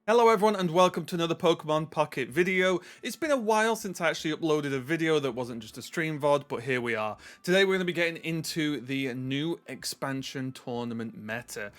Hello everyone and welcome to another Pokemon Pocket video. It's been a while since I actually uploaded a video that wasn't just a stream VOD, but here we are. Today we're going to be getting into the new expansion tournament meta.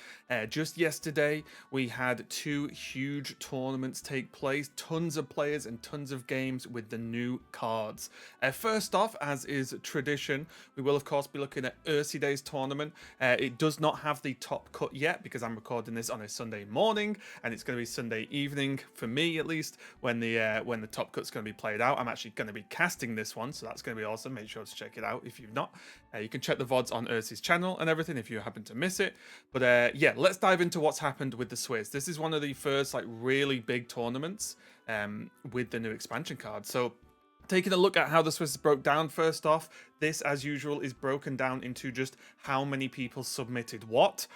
Just yesterday we had two huge tournaments take place, tons of players and tons of games with the new cards. First off, as is tradition, we will of course be looking at Ursi Day's tournament. It does not have the top cut yet because I'm recording this on a Sunday morning and it's going to be Sunday evening for me at least when the top cut's going to be played out. I'm actually going to be casting this one, so that's going to be awesome. Make sure to check it out if you've not. You can check the VODs on Ursi's channel and everything if you happen to miss it. But yeah, let's dive into what's happened with the Swiss. This is one of the first like really big tournaments with the new expansion card. So taking a look at how the Swiss broke down, first off, this, as usual, is broken down into just how many people submitted what.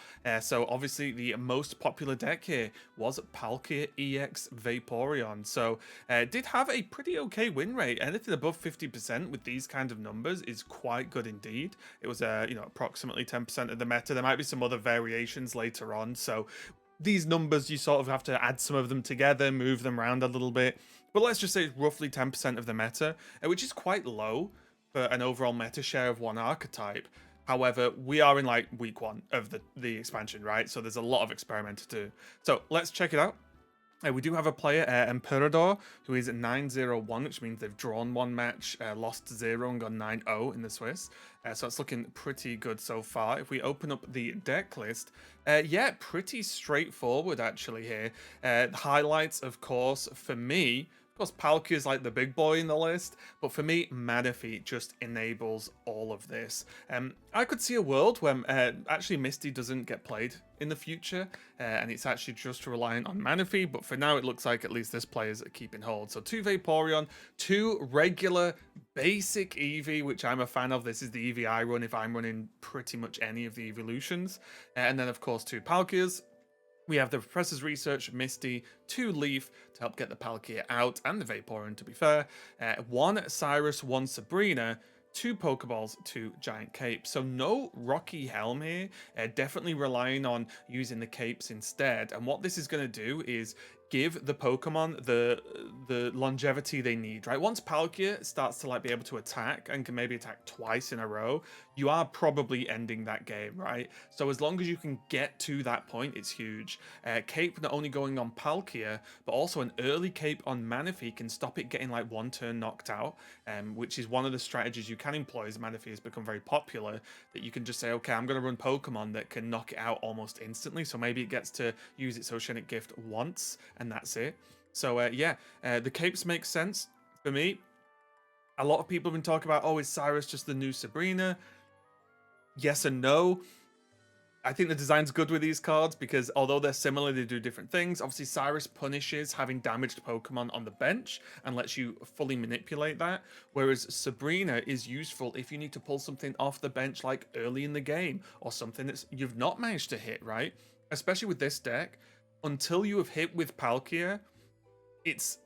So obviously the most popular deck here was Palkia EX Vaporeon. So did have a pretty okay win rate. Anything above 50% with these kind of numbers is quite good indeed. It was approximately 10% of the meta. There might be some other variations later on. So these numbers, you sort of have to add some of them together, move them around a little bit. But let's just say it's roughly 10% of the meta, which is quite low for an overall meta share of one archetype. However, we are in like week one of the expansion, right? So there's a lot of experiment to do. So let's check it out. We do have a player, Emperador, who is 9-0-1, which means they've drawn one match, lost 0 and gone 9-0 in the Swiss. So it's looking pretty good so far. If we open up the deck list, yeah, pretty straightforward actually here. Highlights, of course, for me, of course, Palkia is like the big boy in the list, but for me, Manaphy just enables all of this. I could see a world where actually Misty doesn't get played in the future, and it's actually just reliant on Manaphy, but for now it looks like at least this player's keeping hold. So 2 Vaporeon, 2 regular basic Eevee, which I'm a fan of. This is the Eevee I run if I'm running pretty much any of the evolutions. And then of course 2 Palkias. We have the Professor's Research, Misty, 2 Leaf to help get the Palkia out, and the Vaporeon to be fair, 1 Cyrus, 1 Sabrina, 2 Pokeballs, 2 Giant Capes. So no Rocky Helm here, definitely relying on using the Capes instead. And what this is going to do is give the Pokemon the longevity they need, right? Once Palkia starts to like be able to attack and can maybe attack twice in a row, you are probably ending that game, right? So as long as you can get to that point, it's huge. Cape not only going on Palkia, but also an early Cape on Manaphy can stop it getting like one turn knocked out, which is one of the strategies you can employ as Manaphy has become very popular, that you can just say, okay, I'm going to run Pokemon that can knock it out almost instantly. So maybe it gets to use its Oceanic Gift once, and that's it. So yeah, the Capes make sense for me. A lot of people have been talking about, oh, is Cyrus just the new Sabrina? Yes and no. I think the design's good with these cards because although they're similar, they do different things. Obviously, Cyrus punishes having damaged Pokemon on the bench and lets you fully manipulate that. Whereas Sabrina is useful if you need to pull something off the bench like early in the game or something that you've not managed to hit, right? Especially with this deck, until you have hit with Palkia, it's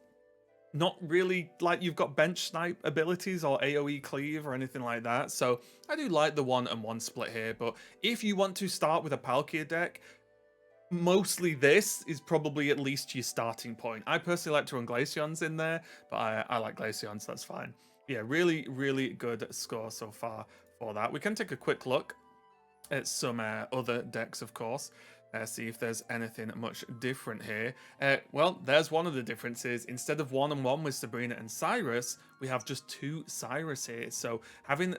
not really like you've got bench snipe abilities or AoE cleave or anything like that. So I do like the 1-and-1 split here, but if you want to start with a Palkia deck, mostly this is probably at least your starting point. I personally like to run Glaceons in there, but I like Glaceons, so that's fine. Yeah, really, really good score so far for that. We can take a quick look at some other decks, of course. See if there's anything much different here. Well, there's one of the differences. Instead of 1-on-1 with Sabrina and Cyrus, we have just 2 Cyrus here. So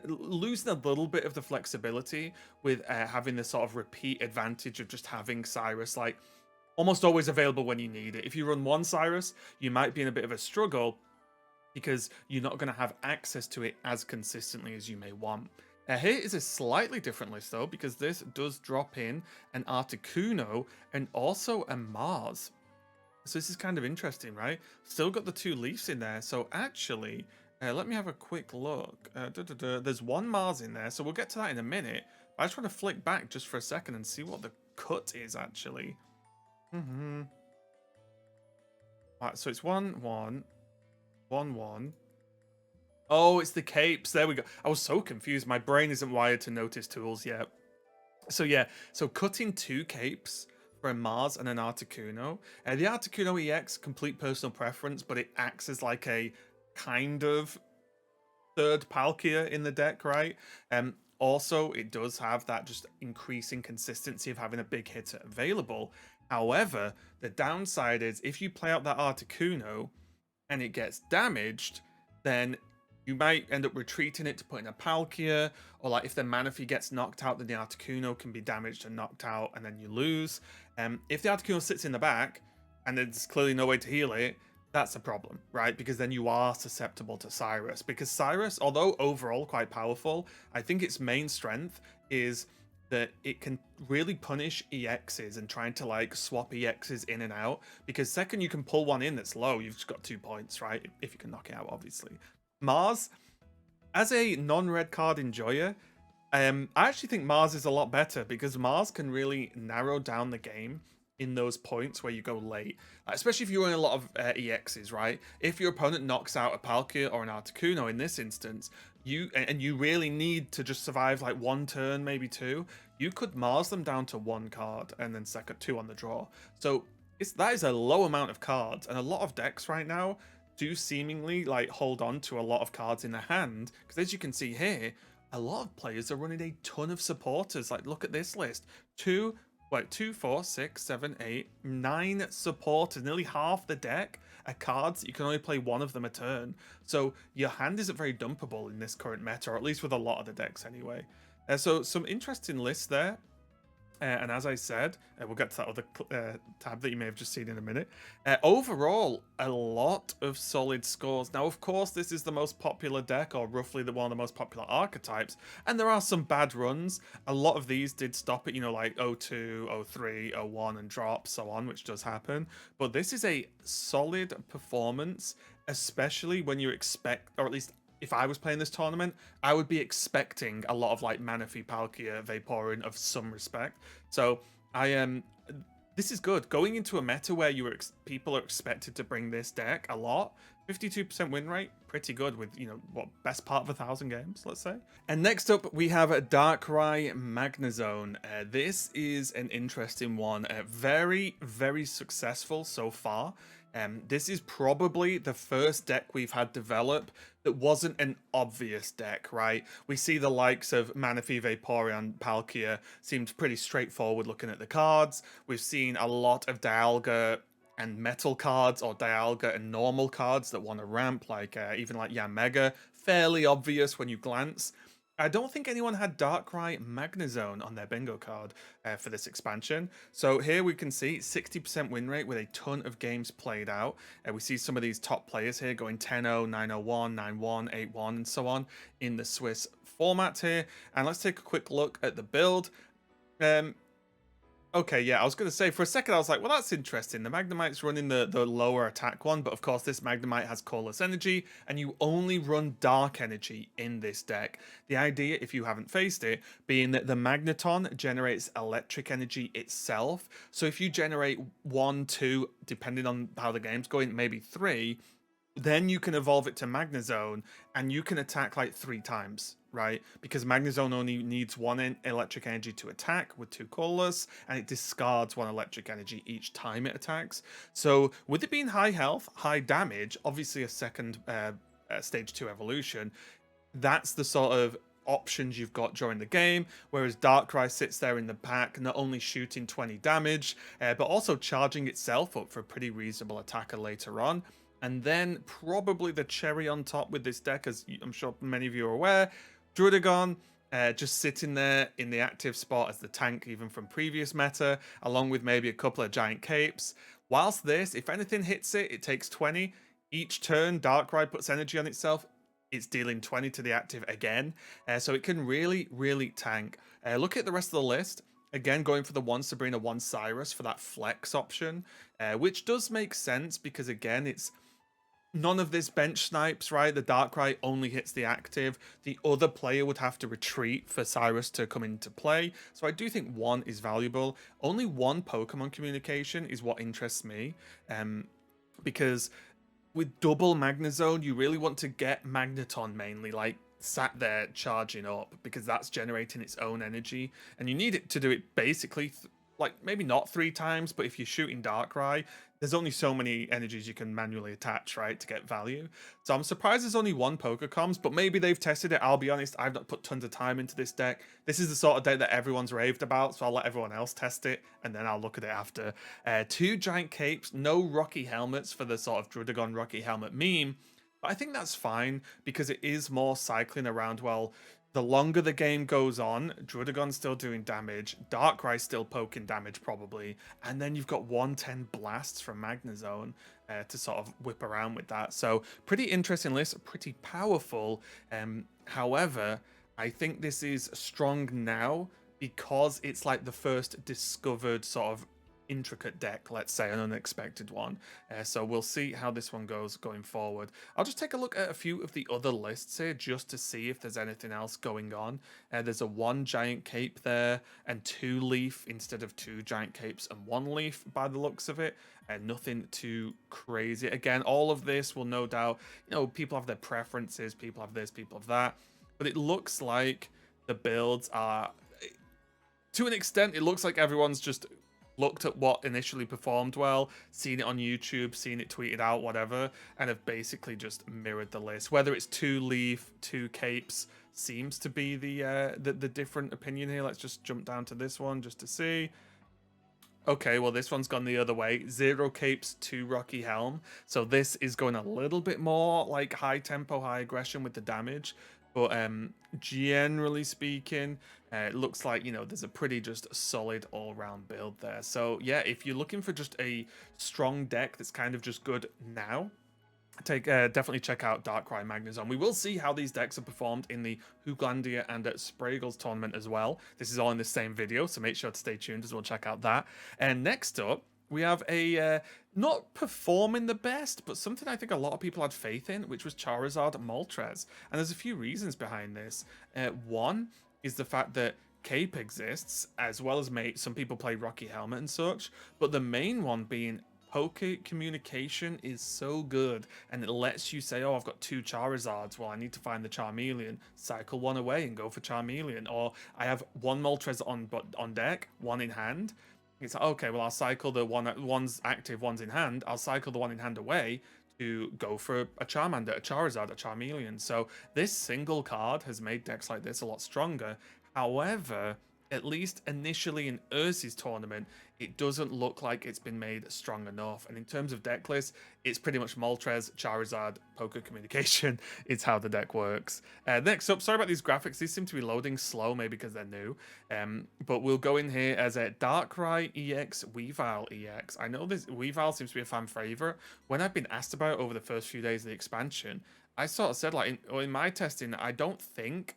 losing a little bit of the flexibility with having the sort of repeat advantage of just having Cyrus like almost always available when you need it. If you run 1 Cyrus, you might be in a bit of a struggle because you're not going to have access to it as consistently as you may want. Here is a slightly different list though, because this does drop in an Articuno and also a Mars. So this is kind of interesting, right? Still got the 2 Leafs in there. So actually, let me have a quick look. There's 1 Mars in there, so we'll get to that in a minute. But I just want to flick back just for a second and see what the cut is actually. Right, so it's 1-1, 1-1. Oh, it's the Capes. There we go. I was so confused. My brain isn't wired to notice tools yet. So yeah, so cutting 2 Capes for a Mars and an Articuno. The Articuno EX, complete personal preference, but it acts as like a kind of third Palkia in the deck, right? Also, it does have that just increasing consistency of having a big hitter available. However, the downside is if you play out that Articuno and it gets damaged, then you might end up retreating it to put in a Palkia, or like if the Manaphy gets knocked out, then the Articuno can be damaged and knocked out, and then you lose. If the Articuno sits in the back, and there's clearly no way to heal it, that's a problem, right? Because then you are susceptible to Cyrus. Because Cyrus, although overall quite powerful, I think its main strength is that it can really punish EXs and trying to like swap EXs in and out. Because second you can pull one in that's low, you've just got 2 points, right? If you can knock it out, obviously. Mars, as a non-red card enjoyer, I actually think Mars is a lot better because Mars can really narrow down the game in those points where you go late, especially if you're in a lot of EXs, right? If your opponent knocks out a Palkia or an Articuno in this instance, you really need to just survive like 1 turn, maybe 2, you could Mars them down to 1 card and then second 2 on the draw. So that is a low amount of cards, and a lot of decks right now do seemingly like hold on to a lot of cards in the hand, because as you can see here, a lot of players are running a ton of supporters. Like, look at this list. 2, 4, 6, 7, 8, 9 supporters. Nearly half the deck are cards that you can only play 1 of them a turn. So your hand isn't very dumpable in this current meta, or at least with a lot of the decks anyway. So some interesting lists there. And as I said, we'll get to that other tab that you may have just seen in a minute. Overall, a lot of solid scores. Now, of course, this is the most popular deck, or roughly one of the most popular archetypes, and there are some bad runs. A lot of these did stop at, like 02, 03, 01, and drop, so on, which does happen. But this is a solid performance, especially when you expect, or at least if I was playing this tournament, I would be expecting a lot of like Manaphy, Palkia, Vaporeon of some respect. So this is good. Going into a meta where people are expected to bring this deck a lot, 52% win rate, pretty good with, what, best part of 1,000 games, let's say. And next up, we have Darkrai Magnezone. This is an interesting one. Very, very successful so far. This is probably the first deck we've had develop that wasn't an obvious deck, right? We see the likes of Manaphy, Vaporeon, Palkia seemed pretty straightforward looking at the cards. We've seen a lot of Dialga and metal cards, or Dialga and normal cards that want to ramp, like even like Yanmega, fairly obvious when you glance. I don't think anyone had Darkrai Magnezone on their bingo card for this expansion. So here we can see 60% win rate with a ton of games played out. We see some of these top players here going 10-0, 9-0-1, 9-1, 8-1, and so on in the Swiss format here. And let's take a quick look at the build. Okay, yeah, I was going to say, for a second I was like, well, that's interesting. The Magnemite's running the lower attack one, but of course this Magnemite has Colorless Energy, and you only run Dark Energy in this deck. The idea, if you haven't faced it, being that the Magneton generates electric energy itself. So if you generate 1, 2, depending on how the game's going, maybe 3, then you can evolve it to Magnezone, and you can attack like 3 times, right? Because Magnezone only needs 1 electric energy to attack with 2 colorless, and it discards 1 electric energy each time it attacks. So with it being high health, high damage, obviously a second stage 2 evolution, that's the sort of options you've got during the game, whereas Darkrai sits there in the back, not only shooting 20 damage, but also charging itself up for a pretty reasonable attacker later on. And then probably the cherry on top with this deck, as I'm sure many of you are aware, Druddigon, just sitting there in the active spot as the tank, even from previous meta, along with maybe a couple of giant capes. Whilst this, if anything hits it, it takes 20. Each turn, Darkrai puts energy on itself. It's dealing 20 to the active again. So it can really, really tank. Look at the rest of the list. Again, going for the 1 Sabrina, 1 Cyrus for that flex option, which does make sense because, again, it's none of this bench snipes, right? The Darkrai only hits the active. The other player would have to retreat for Cyrus to come into play. So I do think 1 is valuable. Only 1 Pokemon communication is what interests me. Because with double Magnezone, you really want to get Magneton mainly, like sat there charging up, because that's generating its own energy. And you need it to do it basically like maybe not 3 times, but if you're shooting Darkrai, there's only so many energies you can manually attach, right, to get value. So I'm surprised there's only one Pokecoms, but maybe they've tested it. I'll be honest, I've not put tons of time into this deck. This is the sort of deck that everyone's raved about, so I'll let everyone else test it, and then I'll look at it after. 2 giant capes, no Rocky helmets for the sort of Drudagon Rocky helmet meme, but I think that's fine because it is more cycling around. Well, the longer the game goes on, Drudagon's still doing damage, Darkrai's still poking damage probably, and then you've got 110 blasts from Magnezone to sort of whip around with that. So pretty interesting list, pretty powerful. However, I think this is strong now because it's like the first discovered sort of intricate deck, let's say, an unexpected one. So we'll see how this one goes going forward. I'll just take a look at a few of the other lists here just to see if there's anything else going on. There's a 1 giant cape there and 2 leaf instead of 2 giant capes and 1 leaf by the looks of it. Nothing too crazy. Again, all of this will no doubt, you know, people have their preferences, people have this, people have that, but it looks like the builds are, to an extent, it looks like everyone's just looked at what initially performed well, seen it on YouTube, seen it tweeted out, whatever, and have basically just mirrored the list. Whether it's 2 leaf, 2 capes, seems to be the different opinion here. Let's just jump down to this one just to see. Okay, well, this one's gone the other way. 0 capes, 2 Rocky Helm. So this is going a little bit more like high tempo, high aggression with the damage. But generally speaking, it looks like, you know, there's a pretty just solid all-round build there. So yeah, if you're looking for just a strong deck that's kind of just good now, definitely check out Darkrai Magnezone. We will see how these decks have performed in the Hooglandia and Spragels tournament as well. This is all in the same video, so make sure to stay tuned as well. Check out that. And next up, we have a not performing the best, but something I think a lot of people had faith in, which was Charizard Moltres. And there's a few reasons behind this. One is the fact that Cape exists, as well as some people play Rocky Helmet and such, but the main one being Poke communication is so good, and it lets you say, oh, I've got 2 Charizards, well, I need to find the Charmeleon, cycle 1 away and go for Charmeleon, or I have 1 Moltres on deck, 1 in hand. It's like, okay, well, I'll cycle the one's active, one's in hand, I'll cycle the one in hand away to go for a Charmander, a Charizard, a Charmeleon. So this single card has made decks like this a lot stronger. However, at least initially in Ursi's tournament, it doesn't look like it's been made strong enough. And in terms of deck list, it's pretty much Moltres, Charizard, Poker Communication is how the deck works. Next up, sorry about these graphics. These seem to be loading slow, maybe because they're new. But we'll go in here as a Darkrai EX, Weavile EX. I know this Weavile seems to be a fan favorite. When I've been asked about it over the first few days of the expansion, I sort of said, like, in my testing, I don't think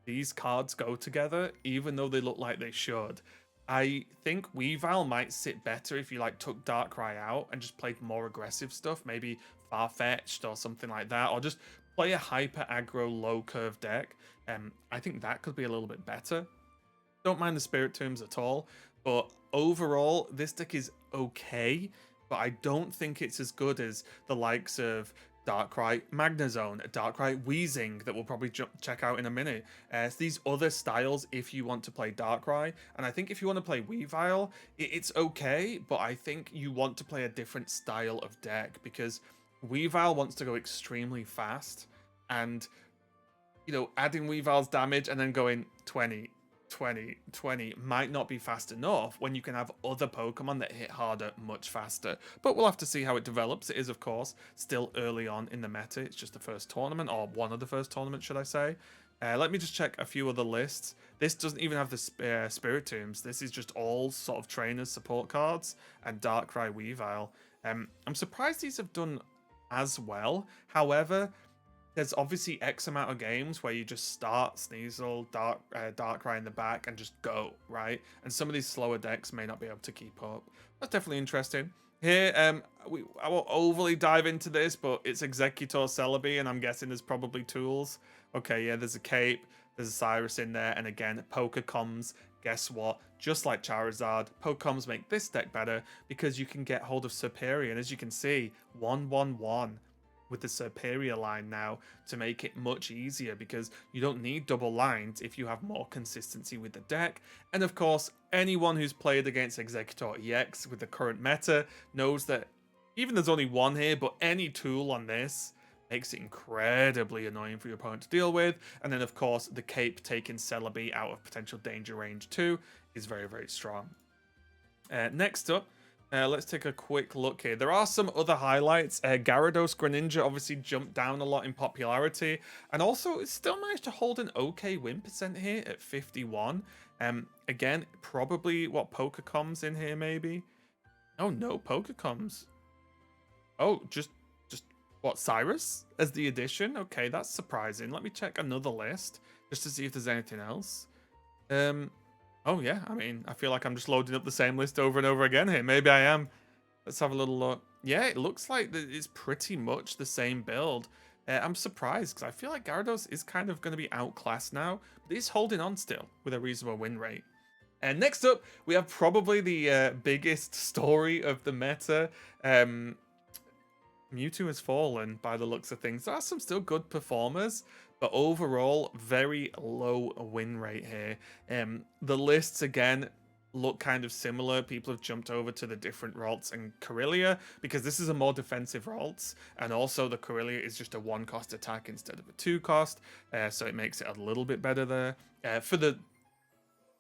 these cards go together, even though they look like they should. I think Weavile might sit better if you like took Darkrai out and just played more aggressive stuff, maybe Far-Fetched or something like that, or just play a hyper aggro low curve deck. I think that could be a little bit better. Don't mind the Spiritombs at all, but overall this deck is okay, but I don't think it's as good as the likes of Darkrai Magnezone, Darkrai Weezing that we'll probably check out in a minute. It's these other styles if you want to play Darkrai, and I think if you want to play Weavile, it's okay, but I think you want to play a different style of deck because Weavile wants to go extremely fast, and you know, adding Weavile's damage and then going 20, 20, 20 might not be fast enough when you can have other Pokemon that hit harder much faster. But we'll have to see how it develops. It is, of course, still early on in the meta. It's just the first tournament, or one of the first tournaments, should I say. Let me just check a few other lists. This doesn't even have the Spiritombs. This is just all sort of trainers support cards and Darkrai Weavile. I'm surprised these have done as well. However, there's obviously X amount of games where you just start Sneasel, Darkrai in the back and just go, right? And some of these slower decks may not be able to keep up. That's definitely interesting. Here, I won't overly dive into this, but it's Executor Celebi, and I'm guessing there's probably tools. Okay, yeah, there's a Cape, there's a Cyrus in there, and again, Pokecoms. Guess what? Just like Charizard, Pokecoms make this deck better because you can get hold of Superior, and as you can see, 1/1/1. with the superior line now to make it much easier, because you don't need double lines if you have more consistency with the deck. And of course, anyone who's played against Executor EX with the current meta knows that even there's only one here, but any tool on this makes it incredibly annoying for your opponent to deal with. And then of course, the cape taking Celebi out of potential danger range too is very, very strong. Next up, let's take a quick look here. There are some other highlights. Gyarados Greninja obviously jumped down a lot in popularity, and also it still managed to hold an okay win percent here at 51. Again, probably what Pokecoms in here maybe. Oh no, Pokecoms. Oh, just what, Cyrus as the addition? Okay, that's surprising. Let me check another list just to see if there's anything else. Oh yeah, I mean, I feel like I'm just loading up the same list over and over again here. Maybe I am. Let's have a little look. Yeah, it looks like it's pretty much the same build. I'm surprised because I feel like Gyarados is kind of going to be outclassed now, but he's holding on still with a reasonable win rate. And next up, we have probably the biggest story of the meta. Mewtwo has fallen by the looks of things. There are some still good performers, but overall, very low win rate here. The lists, again, look kind of similar. People have jumped over to the different Ralts and Corellia because this is a more defensive Ralts, and also the Corellia is just a 1-cost attack instead of a 2-cost, so it makes it a little bit better there for the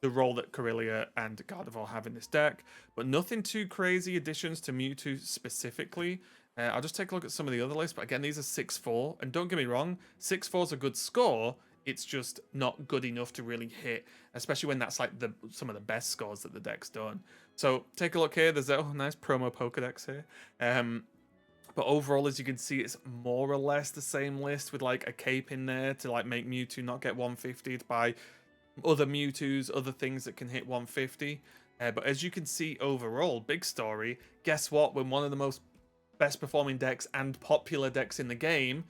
role that Corellia and Gardevoir have in this deck, but nothing too crazy additions to Mewtwo specifically. I'll just take a look at some of the other lists, but again, these are 6-4, and don't get me wrong, 6-4 is a good score, it's just not good enough to really hit, especially when that's like some of the best scores that the deck's done. So take a look here, there's a nice promo Pokedex here. But overall, as you can see, it's more or less the same list with like a cape in there to like make Mewtwo not get 150'd by other Mewtwo's, other things that can hit 150. But as you can see overall, big story, guess what? When one of the most best performing decks and popular decks in the game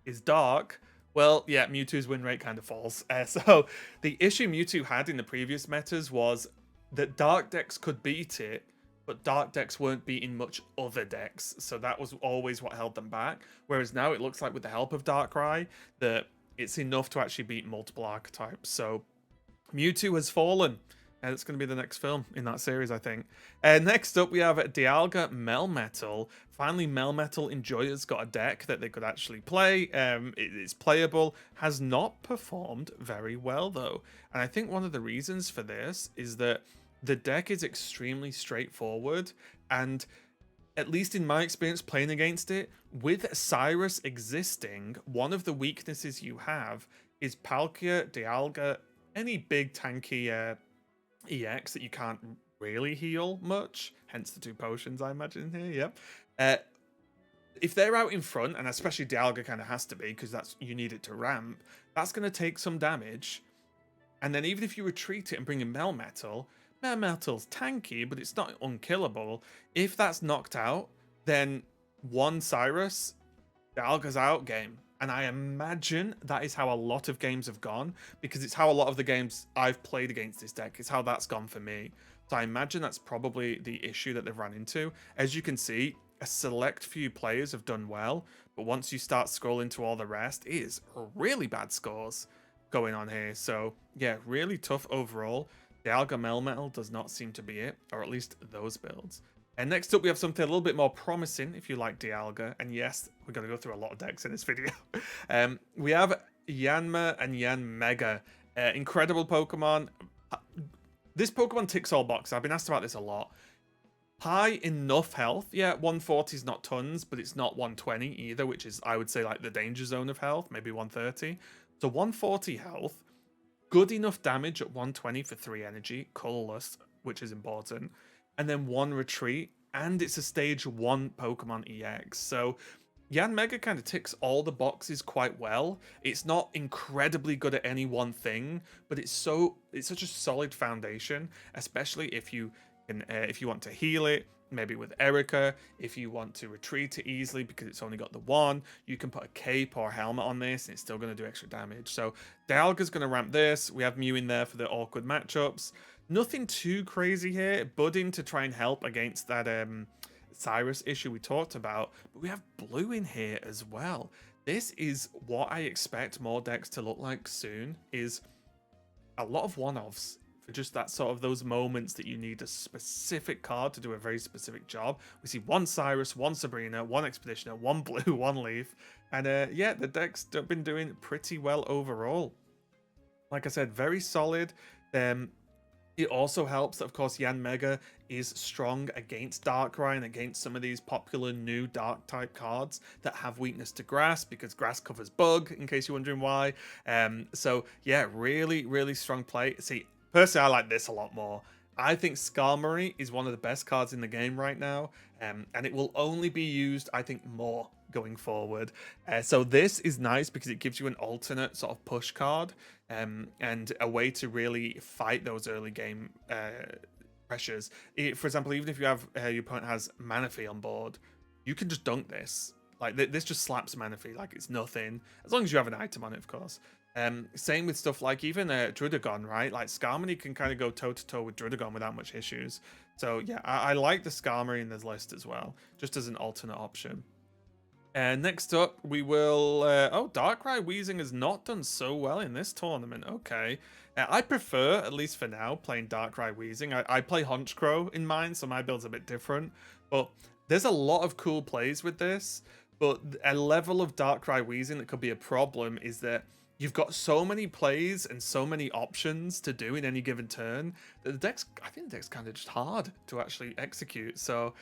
is Dark, well, yeah, Mewtwo's win rate kind of falls. So the issue Mewtwo had in the previous metas was that Dark decks could beat it, but Dark decks weren't beating much other decks. So that was always what held them back. Whereas now it looks like with the help of Darkrai, that it's enough to actually beat multiple archetypes. So Mewtwo has fallen. And it's going to be the next film in that series, I think. Next up, we have Dialga Melmetal. Finally, Melmetal enjoyers got a deck that they could actually play. It's playable. Has not performed very well, though. And I think one of the reasons for this is that the deck is extremely straightforward. And at least in my experience playing against it, with Cyrus existing, one of the weaknesses you have is Palkia, Dialga, any big tanky EX that you can't really heal much, hence the 2 potions I imagine here. Yep. If they're out in front, and especially Dialga kind of has to be because that's you need it to ramp, that's going to take some damage. And then even if you retreat it and bring in Melmetal's tanky, but it's not unkillable. If that's knocked out, then one Cyrus, Dialga's out game. And I imagine that is how a lot of games have gone, because it's how a lot of the games I've played against this deck. It's how that's gone for me. So I imagine that's probably the issue that they've run into. As you can see, a select few players have done well, but once you start scrolling to all the rest, it is really bad scores going on here. So yeah, really tough overall. Dialga Melmetal does not seem to be it, or at least those builds. And next up, we have something a little bit more promising if you like Dialga. And yes, we're going to go through a lot of decks in this video. We have Yanma and Yanmega. Incredible Pokemon. This Pokemon ticks all boxes. I've been asked about this a lot. High enough health. Yeah, 140 is not tons, but it's not 120 either, which is, I would say, like the danger zone of health. Maybe 130. So 140 health. Good enough damage at 120 for 3 energy. Colorless, which is important. And then 1 retreat, and it's a stage 1 Pokemon EX. So Yanmega kind of ticks all the boxes quite well. It's not incredibly good at any one thing, but it's such a solid foundation, especially if you want to heal it, maybe with Erica. If you want to retreat it easily because it's only got the 1, you can put a cape or a helmet on this and it's still going to do extra damage. So Dialga's going to ramp this. We have Mew in there for the awkward matchups. Nothing too crazy here. Budding to try and help against that Cyrus issue we talked about, but we have blue in here as well. This is what I expect more decks to look like soon, is a lot of one-offs for just that sort of those moments that you need a specific card to do a very specific job. We see one Cyrus, one Sabrina, one Expeditioner, one Blue, one Leaf, and yeah, the deck's been doing pretty well overall. Like I said, very solid. It also helps that, of course, Yanmega is strong against Darkrai and against some of these popular new Dark type cards that have weakness to Grass, because Grass covers Bug, in case you're wondering why. So, yeah, really, really strong play. See, personally, I like this a lot more. I think Skarmory is one of the best cards in the game right now, and it will only be used, I think, more going forward. So this is nice because it gives you an alternate sort of push card, and a way to really fight those early game pressures. For example, even if you have your opponent has Manaphy on board, you can just dunk this. Like this just slaps Manaphy like it's nothing, as long as you have an item on it, of course. Same with stuff like even Drudagon, right? Like Skarmory can kind of go toe-to-toe with Drudagon without much issues. So yeah, I like the Skarmory in this list as well, just as an alternate option. Next up, we will... oh, Darkrai Weezing has not done so well in this tournament. Okay. I prefer, at least for now, playing Darkrai Weezing. I play Honchkrow in mine, so my build's a bit different. But there's a lot of cool plays with this. But a level of Darkrai Weezing that could be a problem is that you've got so many plays and so many options to do in any given turn that the deck's, I think the deck's kind of just hard to actually execute. So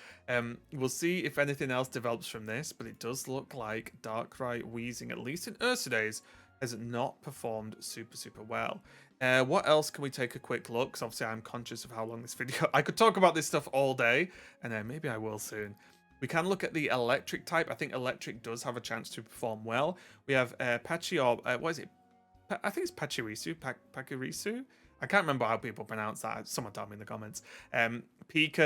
we'll see if anything else develops from this, but it does look like Darkrai Weezing, at least in Ursa days, has not performed super well. What else can we take a quick look? Because obviously I'm conscious of how long this video... I could talk about this stuff all day, and maybe I will soon. We can look at the electric type. I think electric does have a chance to perform well. We have Pachirisu, what is it? I think it's Pachirisu, Pachirisu. I can't remember how people pronounce that. Someone tell me in the comments. Pika,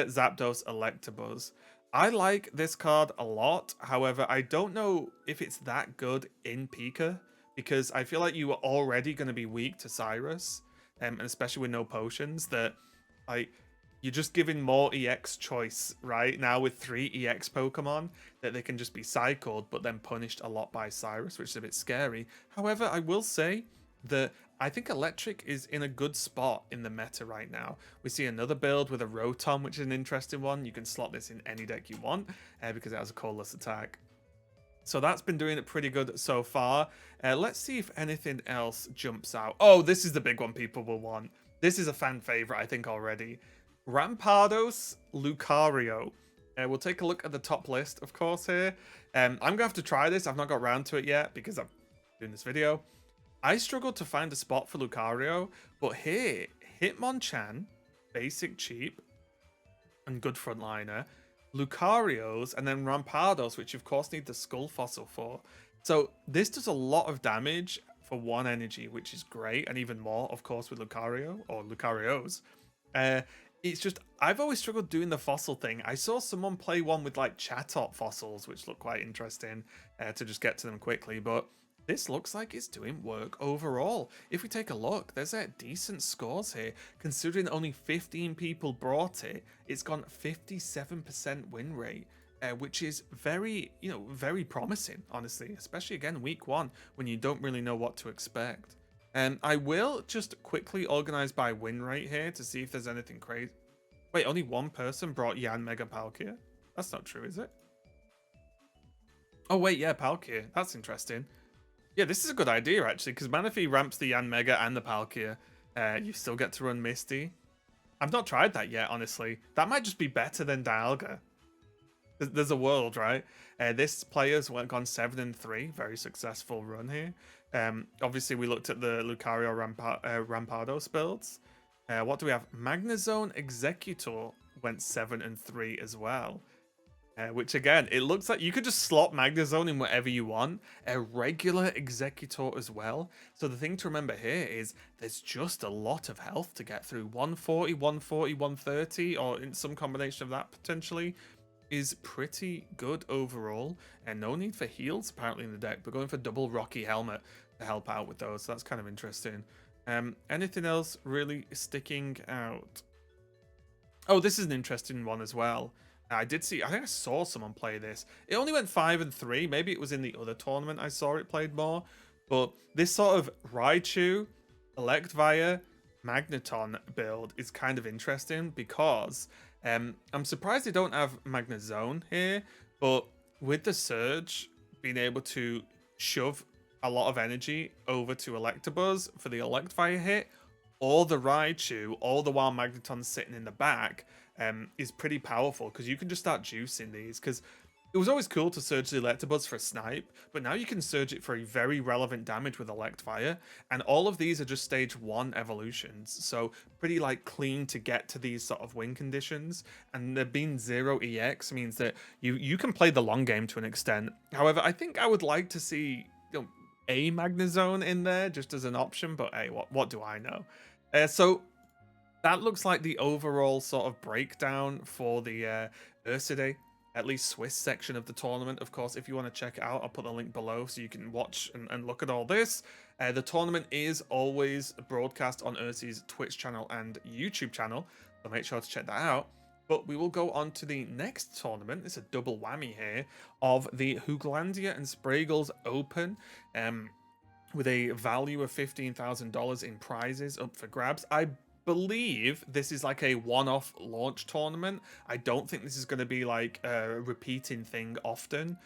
Zapdos, Electabuzz. I like this card a lot. However, I don't know if it's that good in Pika, because I feel like you are already going to be weak to Cyrus, and especially with no potions, that you're just giving more EX choice right now with 3 EX Pokemon that they can just be cycled but then punished a lot by Cyrus, which is a bit scary. However, I will say that I think Electric is in a good spot in the meta right now. We see another build with a Rotom, which is an interesting one. You can slot this in any deck you want because it has a colorless attack. So that's been doing it pretty good so far. Let's see if anything else jumps out. Oh, this is the big one people will want. This is a fan favorite, I think, already. Rampardos, Lucario. We'll take a look at the top list, of course, here. I'm going to have to try this. I've not got around to it yet because I'm doing this video. I struggled to find a spot for Lucario, but here, Hitmonchan, basic cheap, and good frontliner. Lucarios, and then Rampardos, which of course need the Skull Fossil for. So this does a lot of damage for 1 energy, which is great, and even more, of course, with Lucario, or Lucarios. It's just, I've always struggled doing the fossil thing. I saw someone play one with like Chatot fossils, which looked quite interesting to just get to them quickly, but this looks like it's doing work overall. If we take a look, there's decent scores here. Considering only 15 people brought it, it's gone 57% win rate, which is very, very promising, honestly, especially again, week 1, when you don't really know what to expect. I will just quickly organize by win rate here to see if there's anything crazy. Wait, only 1 person brought Yanmega Palkia? That's not true, is it? Oh, wait, yeah, Palkia. That's interesting. Yeah, this is a good idea, actually, because Manaphy ramps the Yanmega and the Palkia. You still get to run Misty. I've not tried that yet, honestly. That might just be better than Dialga. There's a world, right? This player's gone 7-3. Very successful run here. Obviously, we looked at the Lucario Rampardos builds. What do we have? Magnezone Executor went 7-3 as well. Which again, it looks like you could just slot Magnezone in whatever you want. A regular Executor as well. So the thing to remember here is there's just a lot of health to get through. 140, 140, 130, or in some combination of that potentially, is pretty good overall. And no need for heals apparently in the deck, but going for double Rocky Helmet to help out with those. So that's kind of interesting. Anything else really sticking out? Oh, this is an interesting one as well. I did see, I think I saw someone play this. It only went 5-3. Maybe it was in the other tournament I saw it played more. But this sort of Raichu, Electivire, Magneton build is kind of interesting because I'm surprised they don't have Magnezone here. But with the Surge being able to shove a lot of energy over to Electabuzz for the Electivire hit, or the Raichu, all the while Magneton's sitting in the back, is pretty powerful because you can just start juicing these. Because it was always cool to surge the Electabuzz for a snipe, but now you can surge it for a very relevant damage with Electivire, and all of these are just stage 1 evolutions, so pretty like clean to get to these sort of win conditions, and there being 0 EX means that you can play the long game to an extent. However, I think I would like to see, you know, a Magnezone in there just as an option, but hey, what do I know? So that looks like the overall sort of breakdown for the Ursidae, at least Swiss section of the tournament. Of course, if you want to check it out, I'll put the link below so you can watch and look at all this. The tournament is always broadcast on Ursi's Twitch channel and YouTube channel, so make sure to check that out. But we will go on to the next tournament. It's a double whammy here of the Hooglandia and Spragels Open, with a value of $15,000 in prizes up for grabs. I believe this is like a one-off launch tournament. I don't think this is going to be like a repeating thing often.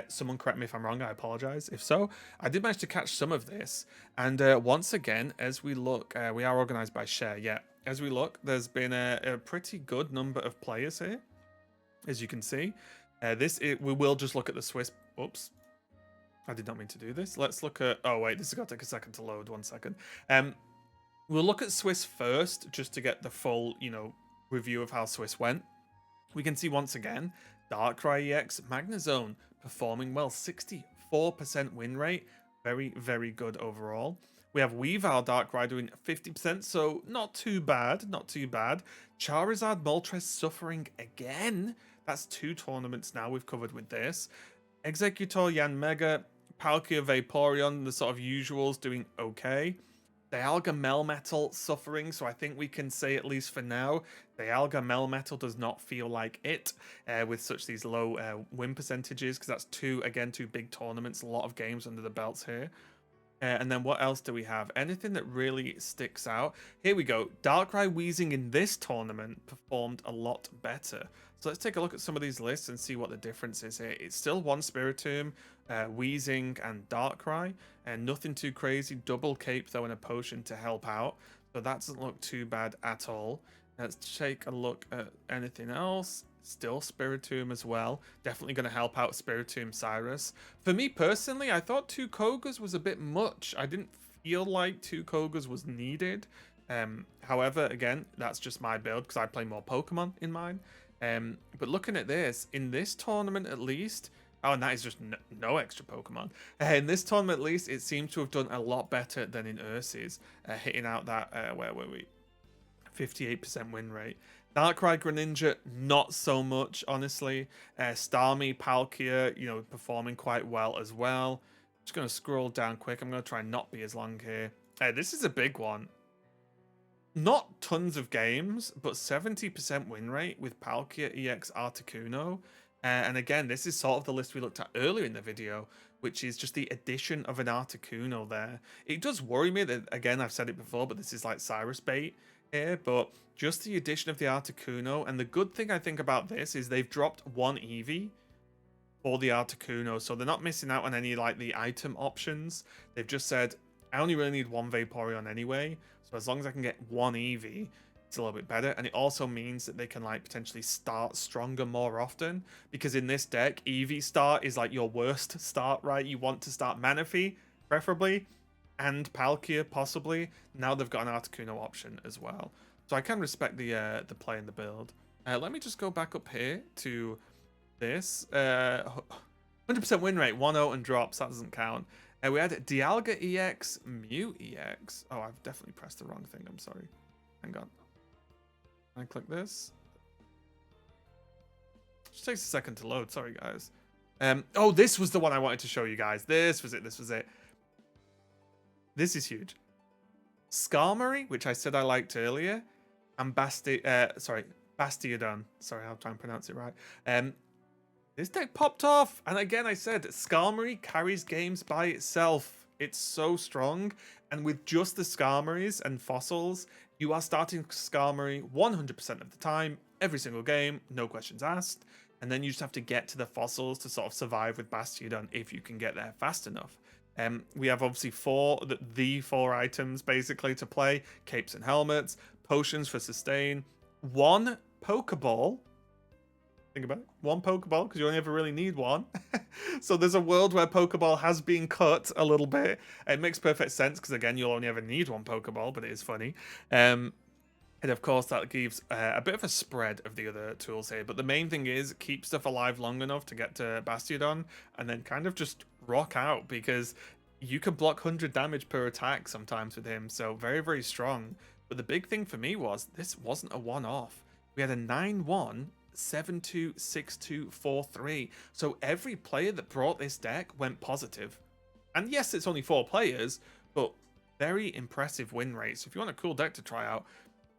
Someone correct me if I'm wrong, I apologize if so. I did manage to catch some of this, and once again, as we look, we are organized by share. Yeah, as we look, there's been a pretty good number of players here, as you can see. We will just look at the Swiss. Oops, I did not mean to do this. Let's look at, oh wait, this is going to take a second to load. 1 second. We'll look at Swiss first, just to get the full, you know, review of how Swiss went. We can see once again, Darkrai EX Magnezone performing well, 64% win rate. Very, very good overall. We have Weavile Darkrai doing 50%, so not too bad, not too bad. Charizard Moltres suffering again. That's 2 tournaments now we've covered with this. Executor Yanmega, Palkia Vaporeon, the sort of usuals, doing okay. Dialga Melmetal suffering, so I think we can say, at least for now, Dialga Melmetal does not feel like it with such these low win percentages, because that's two big tournaments, a lot of games under the belts here. And then what else do we have? Anything that really sticks out? Here we go. Darkrai Weezing in this tournament performed a lot better. So let's take a look at some of these lists and see what the difference is here. It's still one Spiritomb, Weezing, and Darkrai, and nothing too crazy. Double Cape, though, and a potion to help out. So that doesn't look too bad at all. Let's take a look at anything else. Still Spiritomb as well. Definitely going to help out Spiritomb Cyrus. For me personally, I thought 2 Kogas was a bit much. I didn't feel like 2 Kogas was needed. However, again, that's just my build because I play more Pokemon in mine. But looking at this, in this tournament at least, oh, and that is just no extra Pokemon. In this tournament at least, it seems to have done a lot better than in Ursi's, hitting out that, where were we? 58% win rate. Darkrai Greninja, not so much, honestly. Starmie, Palkia, you know, performing quite well as well. Just going to scroll down quick. I'm going to try and not be as long here. This is a big one. Not tons of games, but 70% win rate with Palkia EX Articuno. And again, this is sort of the list we looked at earlier in the video, which is just the addition of an Articuno there. It does worry me that, again, I've said it before, but this is like Cyrus bait here, but just the addition of the Articuno. And the good thing I think about this is they've dropped 1 Eevee for the Articuno, so they're not missing out on any like the item options. They've just said, I only really need 1 Vaporeon anyway, so as long as I can get 1 Eevee, it's a little bit better. And it also means that they can like potentially start stronger more often, because in this deck, Eevee start is like your worst start, right? You want to start Manaphy, preferably, and Palkia, possibly. Now they've got an Articuno option as well. So I can respect the play and the build. Let me just go back up here to this. 100% win rate, 1-0 and drops, that doesn't count. We had Dialga EX, Mew EX. Oh, I've definitely pressed the wrong thing, I'm sorry. Hang on. Can I click this? Just takes a second to load, sorry guys. Oh, this was the one I wanted to show you guys. This was it, this was it. This is huge. Skarmory, which I said I liked earlier, and Bastiodon. Sorry, I'll try and pronounce it right. This deck popped off, and again I said, Skarmory carries games by itself. It's so strong, and with just the Skarmories and fossils, you are starting Skarmory 100% of the time, every single game, no questions asked, and then you just have to get to the fossils to sort of survive with Bastiodon if you can get there fast enough. We have obviously the four items basically to play: capes and helmets, potions for sustain, one Pokeball. Think about it. One Pokeball, because you only ever really need one. So there's a world where Pokeball has been cut a little bit. It makes perfect sense, because again, you'll only ever need one Pokeball, but it is funny. And of course, that gives a bit of a spread of the other tools here. But the main thing is keep stuff alive long enough to get to Bastiodon, and then kind of just rock out, because you can block 100 damage per attack sometimes with him. So very, very strong. But the big thing for me was this wasn't a one-off. We had a 9-1, 7-2, 6-2, 4-3. So every player that brought this deck went positive. And yes, it's only 4 players, but very impressive win rates. If you want a cool deck to try out,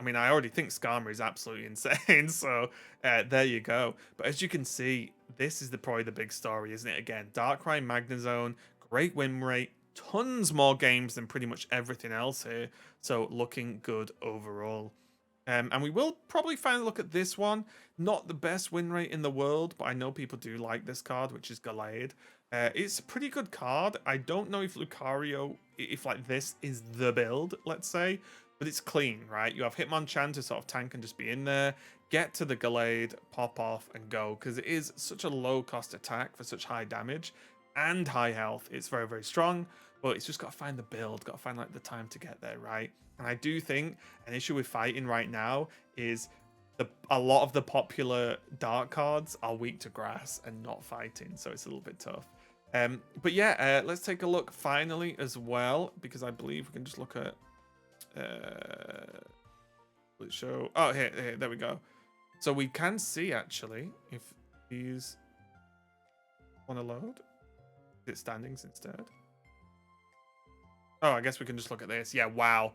I mean, I already think Skarmory is absolutely insane, so there you go. But as you can see, this is probably the big story, isn't it? Again, Darkrai Magnezone, great win rate, tons more games than pretty much everything else here, so looking good overall. And we will probably finally look at this one. Not the best win rate in the world, but I know people do like this card, which is Gallade. It's a pretty good card. I don't know if Lucario, if like this is the build, let's say, but it's clean, right? You have Hitmonchan to sort of tank and just be in there, get to the Gallade, pop off and go, because it is such a low cost attack for such high damage and high health. It's very, very strong, but it's just got to find the build, got to find like the time to get there, right? And I do think an issue with fighting right now is a lot of the popular dark cards are weak to grass and not fighting, so it's a little bit tough. But yeah, let's take a look finally as well, because I believe we can just look at let's show. Oh, here, there we go. So we can see actually if these want to load. Is it standings instead? Oh, I guess we can just look at this. Yeah, wow.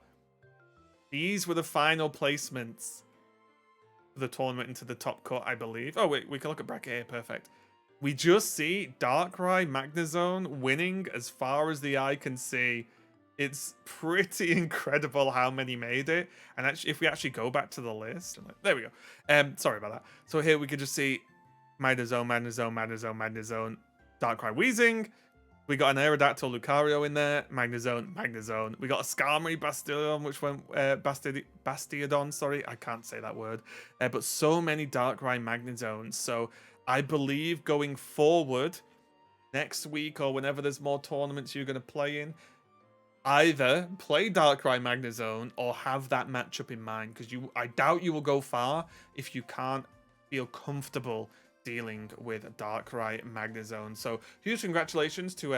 These were the final placements for the tournament into the top cut, I believe. Oh, wait, we can look at bracket here. Perfect. We just see Darkrai Magnezone winning as far as the eye can see. It's pretty incredible how many made it. And actually, if we actually go back to the list, there we go. Sorry about that. So here we can just see Magnezone, Magnezone, Magnezone, Magnezone, Darkrai Weezing. We got an Aerodactyl Lucario in there, Magnezone, Magnezone. We got a Skarmory Bastiodon, which went Bastiodon. Sorry, I can't say that word. But so many Darkrai Magnezones. So I believe going forward, next week or whenever there's more tournaments you're going to play in, either play Darkrai Magnezone or have that matchup in mind, because I doubt you will go far if you can't feel comfortable dealing with Darkrai Magnezone. So huge congratulations to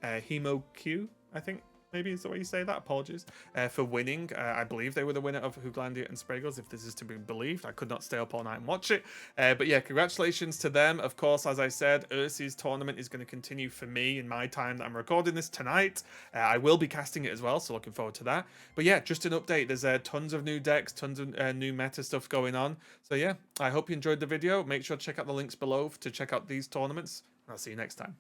Hemo Q, I think maybe is the way you say that. Apologies for winning. I believe they were the winner of Hooglandia and Spragels, if this is to be believed. I could not stay up all night and watch it. But yeah, congratulations to them. Of course, as I said, Ursi's tournament is going to continue for me in my time that I'm recording this tonight. I will be casting it as well, so looking forward to that. But yeah, just an update. There's tons of new decks, tons of new meta stuff going on. So yeah, I hope you enjoyed the video. Make sure to check out the links below to check out these tournaments. I'll see you next time.